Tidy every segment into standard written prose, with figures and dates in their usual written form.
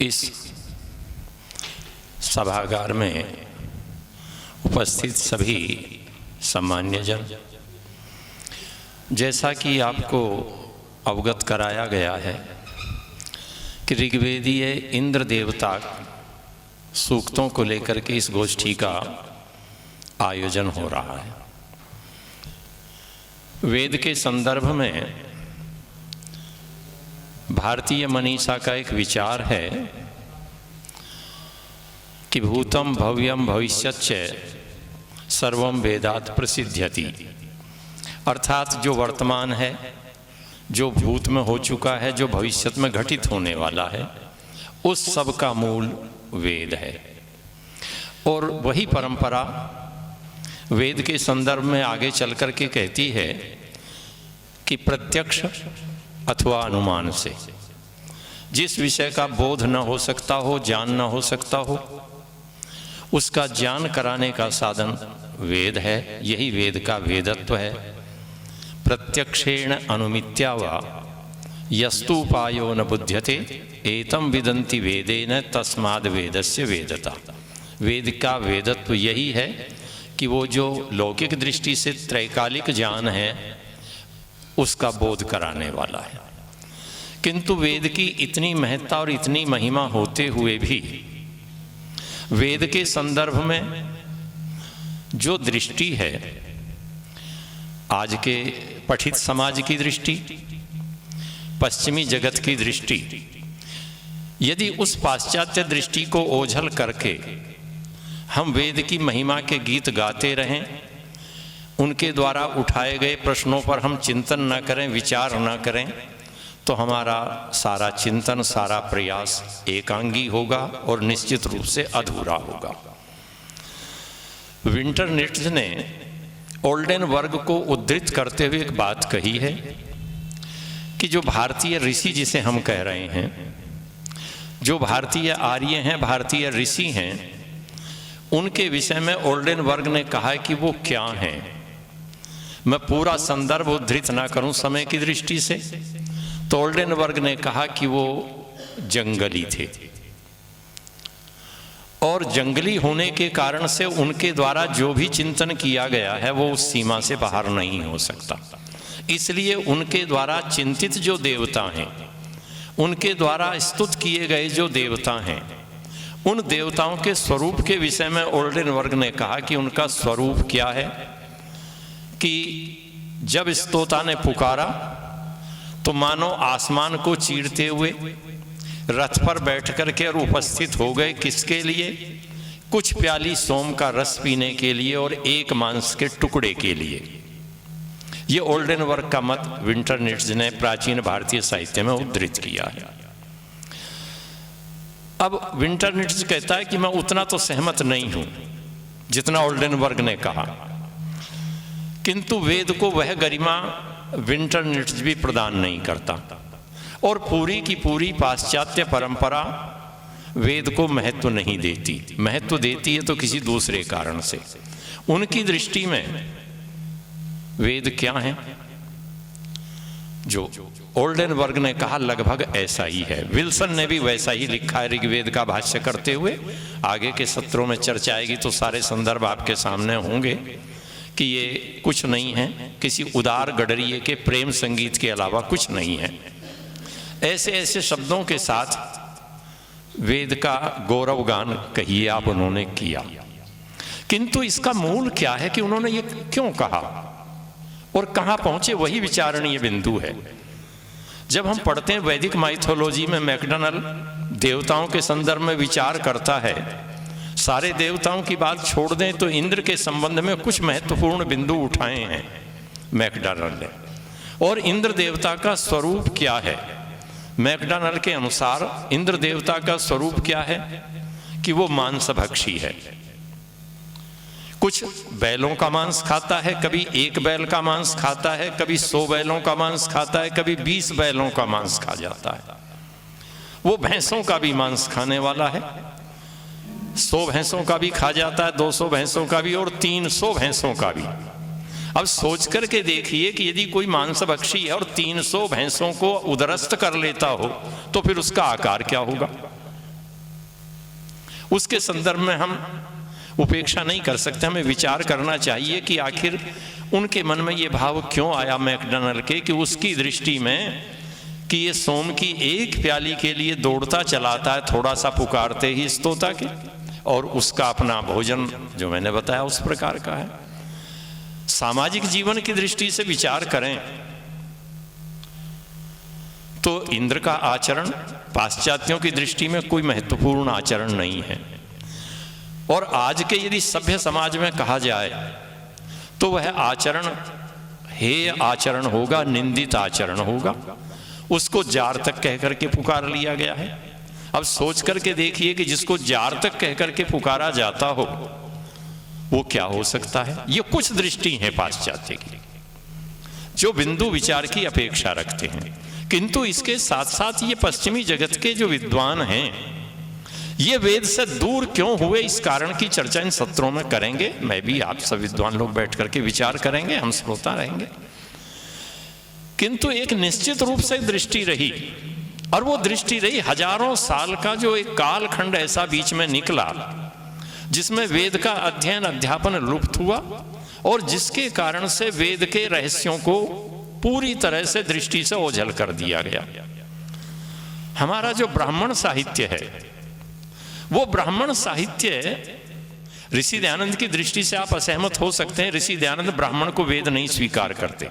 इस सभागार में उपस्थित सभी सम्मान्यजन, जैसा कि आपको अवगत कराया गया है कि ऋग्वेदीय इंद्र देवता सूक्तों को लेकर के इस गोष्ठी का आयोजन हो रहा है। वेद के संदर्भ में भारतीय मनीषा का एक विचार है कि भूतम भव्यम भविष्यच्च सर्वम वेदात् प्रसिद्ध्यति, अर्थात जो वर्तमान है, जो भूत में हो चुका है, जो भविष्य में घटित होने वाला है, उस सब का मूल वेद है। और वही परंपरा वेद के संदर्भ में आगे चल कर के कहती है कि प्रत्यक्ष अथवा अनुमान से जिस विषय का बोध न हो सकता हो, ज्ञान न हो सकता हो, उसका ज्ञान कराने का साधन वेद है। यही वेद का वेदत्व है। प्रत्यक्षेण अनुमित्या वा यस्तु उपायो न बुध्यते एतम विदन्ति वेदेन तस्माद् वेदस्य वेदता। वेद का वेदत्व यही है कि वो जो लौकिक दृष्टि से त्रैकालिक ज्ञान है उसका बोध कराने वाला है। किंतु वेद की इतनी महत्ता और इतनी महिमा होते हुए भी वेद के संदर्भ में जो दृष्टि है, आज के पठित समाज की दृष्टि, पश्चिमी जगत की दृष्टि, यदि उस पाश्चात्य दृष्टि को ओझल करके हम वेद की महिमा के गीत गाते रहें, उनके द्वारा उठाए गए प्रश्नों पर हम चिंतन न करें, विचार न करें, तो हमारा सारा चिंतन, सारा प्रयास एकांगी होगा और निश्चित रूप से अधूरा होगा। विंटरनिट्ज ने ओल्डेन वर्ग को उद्धृत करते हुए एक बात कही है कि जो भारतीय ऋषि जिसे हम कह रहे हैं, जो भारतीय आर्य हैं, भारतीय ऋषि हैं, उनके विषय में ओल्डेन वर्ग ने कहा है कि वो क्या हैं। मैं पूरा संदर्भ उद्धृत ना करूं समय की दृष्टि से, तो ओल्डेन वर्ग ने कहा कि वो जंगली थे और जंगली होने के कारण से उनके द्वारा जो भी चिंतन किया गया है वो उस सीमा से बाहर नहीं हो सकता। इसलिए उनके द्वारा चिंतित जो देवता हैं, उनके द्वारा स्तुत किए गए जो देवता हैं, उन देवताओं के स्वरूप के विषय में ओल्डेन वर्ग ने कहा कि उनका स्वरूप क्या है कि जब स्तोता ने पुकारा तो मानो आसमान को चीरते हुए रथ पर बैठ करके और उपस्थित हो गए। किसके लिए? कुछ प्याली सोम का रस पीने के लिए और एक मांस के टुकड़े के लिए। ये ओल्डेन वर्ग का मत विंटरनिट्ज ने प्राचीन भारतीय साहित्य में उद्धृत किया है। अब विंटरनिट्ज कहता है कि मैं उतना तो सहमत नहीं हूं जितना ओल्डेन वर्ग ने कहा, किंतु वेद को वह गरिमा विंटरनिट्ज भी प्रदान नहीं करता और पूरी की पूरी पाश्चात्य परंपरा वेद को महत्व नहीं देती। महत्व देती है तो किसी दूसरे कारण से। उनकी दृष्टि में वेद क्या है? जो ओल्डेन वर्ग ने कहा लगभग ऐसा ही है। विल्सन ने भी वैसा ही लिखा है ऋग्वेद का भाष्य करते हुए। आगे के सत्रों में चर्चा आएगी तो सारे संदर्भ आपके सामने होंगे कि ये कुछ नहीं है, किसी उदार गडरिये के प्रेम संगीत के अलावा कुछ नहीं है। ऐसे ऐसे शब्दों के साथ वेद का गौरव गान कहिए आप उन्होंने किया, किंतु इसका मूल क्या है कि उन्होंने ये क्यों कहा और कहां पहुंचे, वही विचारणीय बिंदु है। जब हम पढ़ते हैं वैदिक माइथोलॉजी में मैकडॉनल देवताओं के संदर्भ में विचार करता है, सारे देवताओं की बात छोड़ दें तो इंद्र के संबंध में कुछ महत्वपूर्ण बिंदु उठाए हैं मैकडॉनल ने। और इंद्र देवता का स्वरूप क्या है? मैकडॉनल के अनुसार इंद्र देवता का स्वरूप क्या है कि वो मांसभक्षी है। कुछ बैलों का मांस खाता है, कभी एक बैल का मांस खाता है, कभी 100 बैलों का मांस खाता है, कभी 20 बैलों का मांस खा जाता है। वो भैंसों का भी मांस खाने वाला है, 100 भैंसों का भी खा जाता है, 200 भैंसों का भी और 300 भैंसों का भी। अब सोच करके देखिए कि यदि कोई मांसभक्षी है और 300 भैंसों को उदरस्त कर लेता हो तो फिर उसका आकार क्या होगा? उसके संदर्भ में हम उपेक्षा नहीं कर सकते। हमें विचार करना चाहिए कि आखिर उनके मन में ये भाव क्यों आया मैकडॉनल्ड के, कि उसकी दृष्टि में कि ये सोम की एक प्याली के लिए दौड़ता चलाता है, थोड़ा सा पुकारते ही इस तोता के, और उसका अपना भोजन जो मैंने बताया उस प्रकार का है। सामाजिक जीवन की दृष्टि से विचार करें तो इंद्र का आचरण पाश्चात्यों की दृष्टि में कोई महत्वपूर्ण आचरण नहीं है, और आज के यदि सभ्य समाज में कहा जाए तो वह आचरण हेय आचरण होगा, निंदित आचरण होगा। उसको जार तक कह करके पुकार लिया गया है। अब सोच करके देखिए कि जिसको जार तक कह करके पुकारा जाता हो वो क्या हो सकता है। ये कुछ दृष्टि है पाश्चात्य की जो बिंदु विचार की अपेक्षा रखते हैं, किंतु इसके साथ साथ ये पश्चिमी जगत के जो विद्वान हैं ये वेद से दूर क्यों हुए, इस कारण की चर्चा इन सत्रों में करेंगे। मैं भी, आप सब विद्वान लोग बैठ करके विचार करेंगे, हम श्रोता रहेंगे। किंतु एक निश्चित रूप से दृष्टि रही, और वो दृष्टि रही हजारों साल का जो एक कालखंड ऐसा बीच में निकला जिसमें वेद का अध्ययन अध्यापन लुप्त हुआ, और जिसके कारण से वेद के रहस्यों को पूरी तरह से दृष्टि से ओझल कर दिया गया। हमारा जो ब्राह्मण साहित्य है वो ब्राह्मण साहित्य, ऋषि दयानंद की दृष्टि से आप असहमत हो सकते हैं। ऋषि दयानंद ब्राह्मण को वेद नहीं स्वीकार करते।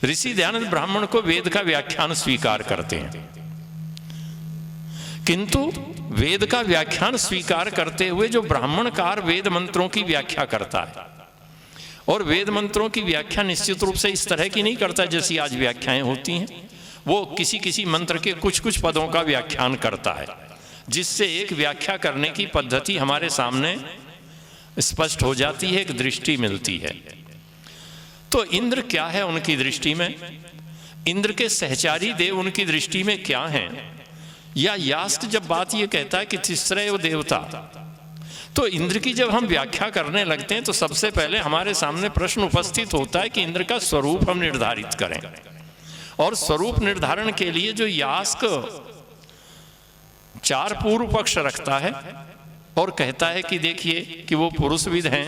ऋषि दयानंद ब्राह्मण को वेद का व्याख्यान स्वीकार करते हैं, किंतु वेद का व्याख्यान स्वीकार करते हुए जो ब्राह्मणकार वेद मंत्रों की व्याख्या करता है, और वेद मंत्रों की व्याख्या निश्चित रूप से इस तरह की नहीं करता जैसी आज व्याख्याएं होती हैं। वो किसी किसी मंत्र के कुछ कुछ पदों का व्याख्यान करता है, जिससे एक व्याख्या करने की पद्धति हमारे सामने स्पष्ट हो जाती है, एक दृष्टि मिलती है। तो इंद्र क्या है उनकी दृष्टि में, इंद्र के सहचारी देव उनकी दृष्टि में क्या हैं, या यास्क जब बात ये कहता है कि तिस्रय देवता, तो इंद्र की जब हम व्याख्या करने लगते हैं तो सबसे पहले हमारे सामने प्रश्न उपस्थित होता है कि इंद्र का स्वरूप हम निर्धारित करें। और स्वरूप निर्धारण के लिए जो यास्क 4 पूर्व पक्ष रखता है और कहता है कि देखिए कि वो पुरुषविद हैं,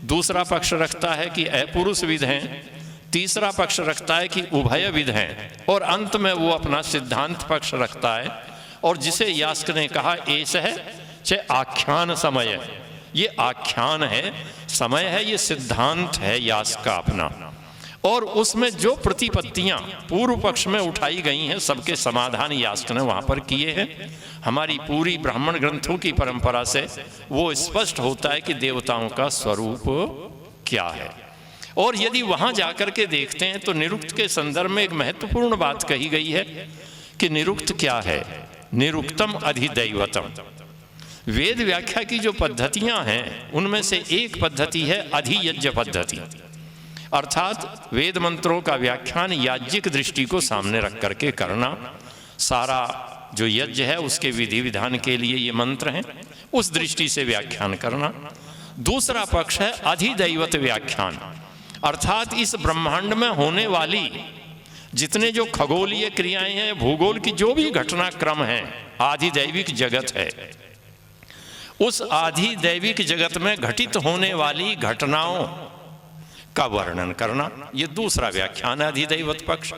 दूसरा पक्ष रखता है कि अपुरुषविद हैं, तीसरा पक्ष रखता है कि उभयविद हैं, और अंत में वो अपना सिद्धांत पक्ष रखता है, और जिसे यास्क ने कहा ऐस है चाहे आख्यान समय, ये आख्यान है, समय है, ये सिद्धांत है यास्क का अपना। और उसमें जो प्रतिपत्तियां पूर्व पक्ष में उठाई गई हैं सबके समाधान यास्क ने वहां पर किए हैं। हमारी पूरी ब्राह्मण ग्रंथों की परंपरा से वो स्पष्ट होता है कि देवताओं का स्वरूप क्या है। और यदि वहां जाकर के देखते हैं तो निरुक्त के संदर्भ में एक महत्वपूर्ण बात कही गई है कि निरुक्त क्या है, निरुक्तम अधिदैवतम। वेद व्याख्या की जो पद्धतियां हैं उनमें से एक पद्धति है अधियज्ञ पद्धति, अर्थात वेद मंत्रों का व्याख्यान याज्ञिक दृष्टि को सामने रख करके करना। सारा जो यज्ञ है उसके विधि विधान के लिए ये मंत्र हैं, उस दृष्टि से व्याख्यान करना। दूसरा पक्ष है अधिदैवत व्याख्यान, अर्थात इस ब्रह्मांड में होने वाली जितने जो खगोलीय क्रियाएं हैं, भूगोल की जो भी घटनाक्रम है, आधिदैविक जगत है, उस आधिदैविक जगत में घटित होने वाली घटनाओं का वर्णन करना, ये दूसरा व्याख्यान है अधिदैवत पक्ष।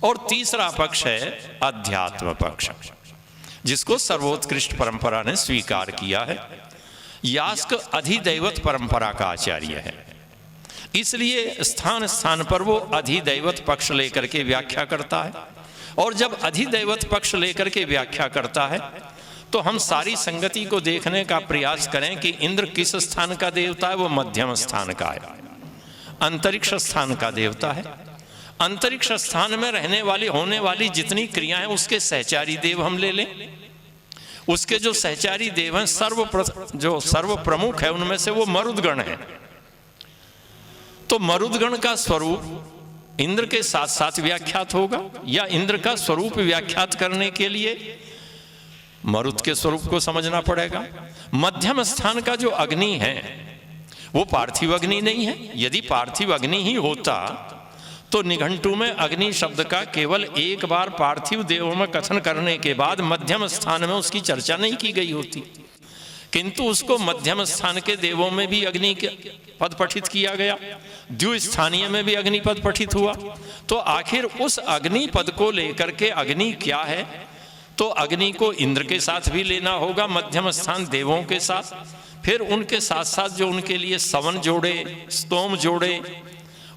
और तीसरा पक्ष है अध्यात्म पक्ष, जिसको सर्वोत्कृष्ट परंपरा ने स्वीकार किया है। यास्क अधिदैवत परंपरा का आचार्य है, इसलिए स्थान स्थान पर वो अधिदैवत पक्ष लेकर के व्याख्या करता है। और जब अधिदैवत पक्ष लेकर के व्याख्या करता है तो हम सारी संगति को देखने का प्रयास करें कि इंद्र किस स्थान का देवता है, वो मध्यम स्थान का है, अंतरिक्ष स्थान का देवता है। अंतरिक्ष स्थान में रहने वाली होने वाली जितनी क्रियाएं उसके सहचारी देव हम ले लें, उसके जो सहचारी देव हैं जो सर्व प्रमुख है उनमें से वो मरुदगण है। तो मरुदगण का स्वरूप इंद्र के साथ साथ व्याख्यात होगा, या इंद्र का स्वरूप व्याख्यात करने के लिए मरुद के स्वरूप को समझना पड़ेगा। मध्यम स्थान का जो अग्नि है वो पार्थिव अग्नि नहीं है। यदि पार्थिव अग्नि ही होता तो निघंटु में अग्नि शब्द का केवल एक बार पार्थिव देवों में कथन करने के बाद मध्यम स्थान में उसकी चर्चा नहीं की गई होती। किंतु उसको मध्यम स्थान के देवों में भी अग्नि पद पठित किया गया, द्विस्थानीय में भी अग्नि पद पठित हुआ। तो आखिर उस अग्नि पद को लेकर के अग्नि क्या है, तो अग्नि को इंद्र के साथ भी लेना होगा, मध्यम स्थान देवों के साथ, फिर उनके साथ साथ जो उनके लिए सवन जोड़े, स्तोम जोड़े,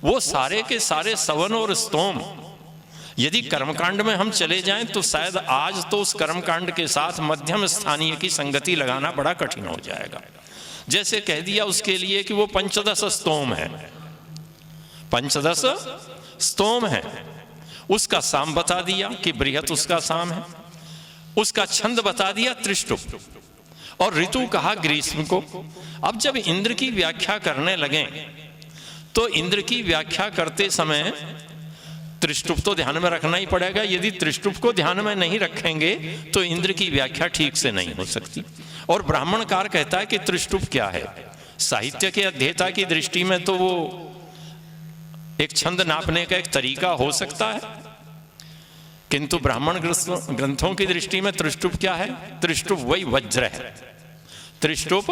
वो सारे के सारे सवन और स्तोम यदि कर्मकांड में हम चले जाएं तो शायद आज तो उस कर्मकांड के साथ मध्यम स्थानीय की संगति लगाना बड़ा कठिन हो जाएगा। जैसे कह दिया उसके लिए कि वो पंचदश स्तोम है, पंचदश स्तोम है, उसका साम बता दिया कि बृहत उसका साम है, उसका छंद बता दिया त्रिष्टुप, और ऋतु कहा ग्रीष्म को। अब जब इंद्र की व्याख्या करने लगे तो इंद्र की व्याख्या करते समय त्रिष्टुप तो ध्यान में रखना ही पड़ेगा। यदि त्रिष्टुप को ध्यान में नहीं रखेंगे तो इंद्र की व्याख्या ठीक से नहीं हो सकती। और ब्राह्मणकार कहता है कि त्रिष्टुप क्या है। साहित्य के अध्येता की दृष्टि में तो वो एक छंद नापने का एक तरीका हो सकता है, किंतु ब्राह्मण ग्रंथों की दृष्टि में त्रिष्टुप क्या है? त्रिष्टुप वही वज्र है, त्रिष्टुप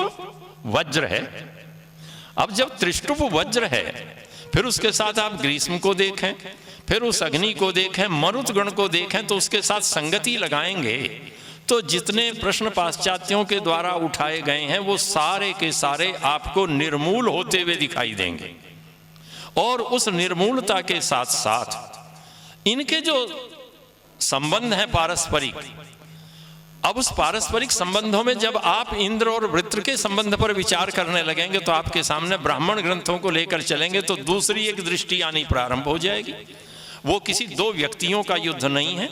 वज्र है। अब जब त्रिष्टुप वज्र है, फिर उसके साथ आप ग्रीष्म को देखें, फिर उस अग्नि को देखें, मरुत गण को देखें, तो उसके साथ संगति लगाएंगे तो जितने प्रश्न पाश्चात्यों के द्वारा उठाए गए हैं वो सारे के सारे आपको निर्मूल होते हुए दिखाई देंगे। और उस निर्मूलता के साथ साथ इनके जो संबंध है पारस्परिक, अब उस पारस्परिक संबंधों में जब आप इंद्र और वृत्र के संबंध पर विचार करने लगेंगे तो आपके सामने ब्राह्मण ग्रंथों को लेकर चलेंगे तो दूसरी एक दृष्टि आनी प्रारंभ हो जाएगी। वो किसी दो व्यक्तियों का युद्ध नहीं है,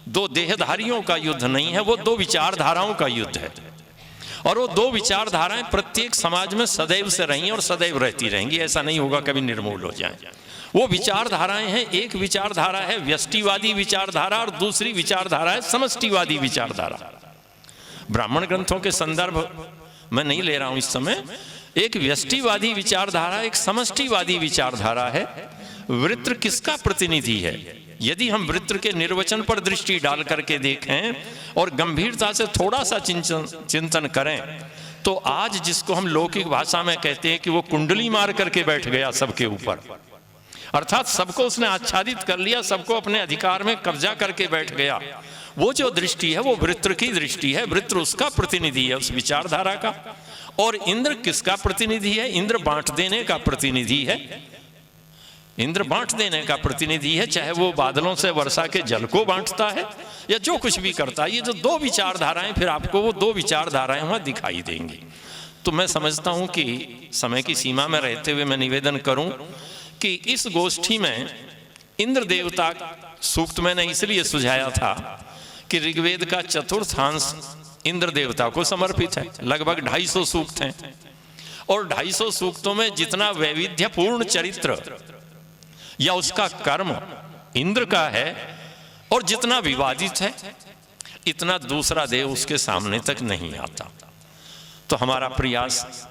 दो देहधारियों का युद्ध नहीं है, वो दो विचारधाराओं का युद्ध है। और वो दो विचारधाराएं प्रत्येक समाज में सदैव से रही और सदैव रहती रहेंगी, ऐसा नहीं होगा कभी निर्मूल हो जाए। वो विचारधाराएं हैं, एक विचारधारा है व्यष्टिवादी विचारधारा और दूसरी विचारधारा है समष्टिवादी विचारधारा। ब्राह्मण ग्रंथों के संदर्भ मैं नहीं ले रहा हूं इस समय। एक व्यष्टिवादी विचारधारा, एक समष्टिवादी विचारधारा है। वृत्र किसका प्रतिनिधि है? यदि हम वृत्र के निर्वचन पर दृष्टि डाल करके देखें और गंभीरता से थोड़ा सा चिंतन करें तो आज जिसको हम लौकिक भाषा में कहते हैं कि वो कुंडली मार करके बैठ गया सबके ऊपर, अर्थात सबको उसने आच्छादित कर लिया, सबको अपने अधिकार में कब्जा करके बैठ गया, वो जो दृष्टि है वो वृत्र की दृष्टि है। वृत्र उसका प्रतिनिधि है उस विचारधारा का। और इंद्र किसका प्रतिनिधि है? इंद्र बांट देने का प्रतिनिधि है। इंद्र बांट देने का प्रतिनिधि है, चाहे वो बादलों से वर्षा के जल को बांटता है या जो कुछ भी करता है। ये जो दो विचारधाराएं, फिर आपको वो दो विचारधाराएं वहां दिखाई देंगी। तो मैं समझता हूं कि समय की सीमा में रहते हुए मैं निवेदन करूं कि इस गोष्ठी में इंद्र देवता सूक्त मैंने इसलिए सुझाया था कि ऋग्वेद का चतुर्थांश इंद्र देवता को समर्पित है। लगभग 250 सूक्त हैं और 250 सूक्तों में जितना वैविध्यपूर्ण चरित्र या उसका कर्म इंद्र का है और जितना विवादित है, इतना दूसरा देव उसके सामने तक नहीं आता। तो हमारा प्रयास,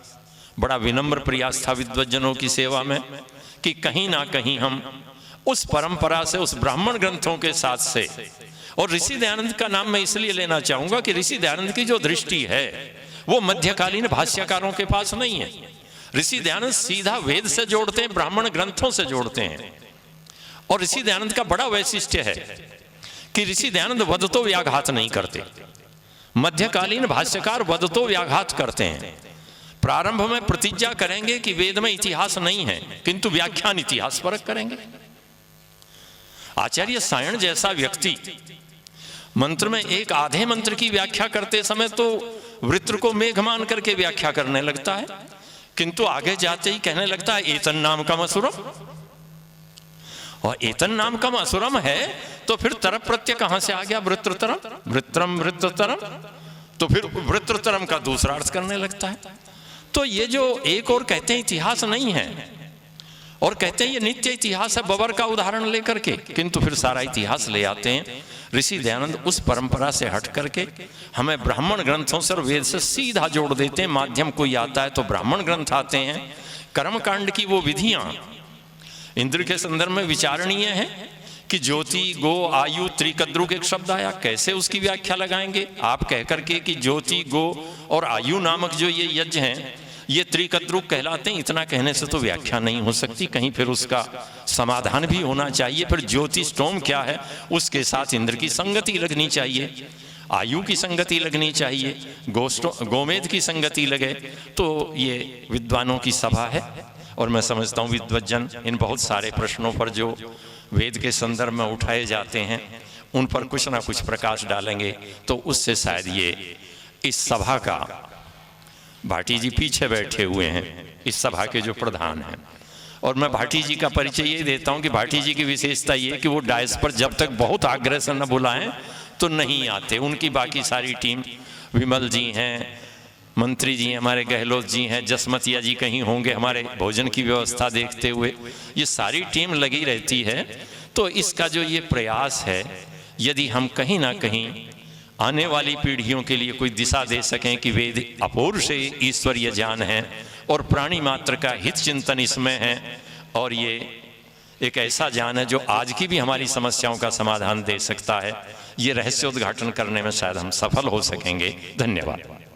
बड़ा विनम्र प्रयास था विद्वज्जनों की सेवा में कि कहीं ना कहीं हम उस परंपरा से, उस ब्राह्मण ग्रंथों के साथ से, और ऋषि दयानंद का नाम मैं इसलिए लेना चाहूंगा कि ऋषि दयानंद की जो दृष्टि है वो मध्यकालीन भाष्यकारों के पास नहीं है। ऋषि दयानंद सीधा वेद से जोड़ते हैं, ब्राह्मण ग्रंथों से जोड़ते हैं। और ऋषि दयानंद का बड़ा वैशिष्ट्य है कि ऋषि दयानंद वदतो व्याघात नहीं करते। मध्यकालीन भाष्यकार वदतो व्याघात करते हैं। प्रारंभ में प्रतिज्ञा करेंगे कि वेद में इतिहास नहीं है, किंतु व्याख्यान इतिहास परक करेंगे। आचार्य सायण जैसा व्यक्ति मंत्र में एक आधे मंत्र की व्याख्या करते समय तो वृत्र को मेघ मान करके व्याख्या करने लगता है, किंतु आगे जाते ही कहने लगता है एतन नाम का असुरम। और एतन नाम का असुरम है तो फिर तरप प्रत्यय कहां से आ गया? वृत्रतरम, वृत्रम वृत्रतरम, तो फिर वृत्रतरम का दूसरा अर्थ करने लगता है। तो ये जो एक और कहते हैं इतिहास नहीं है और कहते हैं ये नित्य इतिहास है बबर का उदाहरण लेकर के, किंतु फिर सारा इतिहास ले आते हैं। ऋषि दयानंद उस परंपरा से हट करके हमें ब्राह्मण ग्रंथों से और वेद से सीधा जोड़ देते हैं। माध्यम कोई आता है तो ब्राह्मण ग्रंथ आते हैं। कर्मकांड की वो विधियां इंद्र के संदर्भ में विचारणीय है, कि ज्योति गो आयु त्रिकद्रुक एक शब्द आया, कैसे उसकी व्याख्या लगाएंगे आप कह करके कि ज्योति गो और आयु नामक जो ये यज्ञ हैं ये त्रिकद्रुक कहलाते हैं, इतना कहने से तो व्याख्या नहीं हो सकती, कहीं फिर उसका समाधान भी होना चाहिए। फिर ज्योतिष्टोम क्या है, उसके साथ इंद्र की संगति लगनी चाहिए, आयु की संगति लगनी चाहिए, गोमेद की संगति लगे, तो ये विद्वानों की सभा है। और मैं समझता हूँ विद्वज्जन इन बहुत सारे प्रश्नों पर जो वेद के संदर्भ में उठाए जाते हैं उन पर कुछ ना कुछ प्रकाश डालेंगे, तो उससे शायद ये इस सभा का, भाटी जी पीछे बैठे हुए हैं इस सभा के जो प्रधान हैं, और मैं भाटी जी का परिचय ये देता हूँ कि भाटी जी की विशेषता ये कि वो डायस पर जब तक बहुत आग्रह से न बुलाएं तो नहीं आते। उनकी बाकी सारी टीम, विमल जी हैं, मंत्री जी हमारे गहलोत जी हैं, जसमतिया जी कहीं होंगे हमारे भोजन की व्यवस्था देखते हुए, ये सारी टीम लगी रहती है। तो इसका जो ये प्रयास है, यदि हम कहीं ना कहीं आने वाली पीढ़ियों के लिए कोई दिशा दे सकें कि वेद अपूर्व से ईश्वरीय ज्ञान है और प्राणी मात्र का हित चिंतन इसमें है, और ये एक ऐसा ज्ञान है जो आज की भी हमारी समस्याओं का समाधान दे सकता है, ये रहस्योद्घाटन करने में शायद हम सफल हो सकेंगे। धन्यवाद।